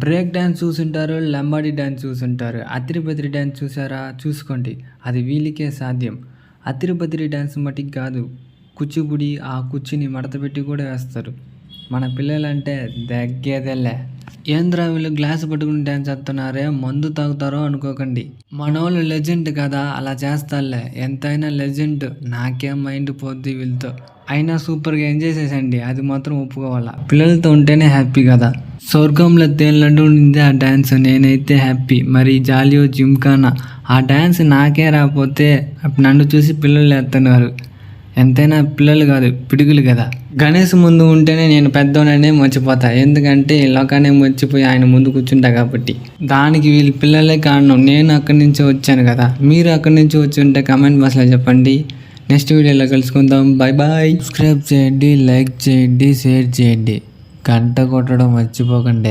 Break dance చూసుంటారు, Lambadi dance చూసుంటారు. అత్తిరి dance చూసారా? చూసుకోండి. అది వీళ్ళకే సాధ్యం. అత్తిరి డాన్స్ మటికి కాదు. కూచిపూడి ఆ కుర్చీని మడతపెట్టి కూడా వేస్తారు. మన పిల్లలంటే దగ్గేదేలే. ఏంద్రా వీళ్ళు గ్లాస్ పట్టుకుని డ్యాన్స్ చేస్తున్నారే, మందు తాగుతారో అనుకోకండి. మనోళ్ళు లెజెండ్ కదా, అలా చేస్తారులే. ఎంతైనా లెజెండ్. నాకేం మైండ్ పోద్ది వీళ్ళతో. అయినా సూపర్గా ఎంజాయ్ చేసేయండి, అది మాత్రం ఒప్పుకోవాలా. పిల్లలతో ఉంటేనే హ్యాపీ కదా. స్వర్గంలో తేలినట్టు ఉండింది ఆ డ్యాన్స్. నేనైతే హ్యాపీ. మరి జాలియో జిమ్కానా ఆ డ్యాన్స్ నాకే రాకపోతే నన్ను చూసి పిల్లలు వేస్తున్నారు. ఎంతైనా పిల్లలు కాదు, పిడుగులు కదా. గణేష్ ముందు ఉంటేనే నేను పెద్దోననే మర్చిపోతా. ఎందుకంటే ఈ లోకాన్ని మర్చిపోయి ఆయన ముందు కూర్చుంటా కాబట్టి. దానికి వీళ్ళ పిల్లలే కారణం. నేను అక్కడి నుంచి వచ్చాను కదా. మీరు అక్కడి నుంచి వచ్చి ఉంటే కమెంట్ బాక్స్లో చెప్పండి. నెక్స్ట్ వీడియోలో కలుసుకుందాం. Bye bye. సబ్స్క్రైబ్ చేయండి, లైక్ చేయండి, షేర్ చేయండి, గంట కొట్టడం మర్చిపోకండి.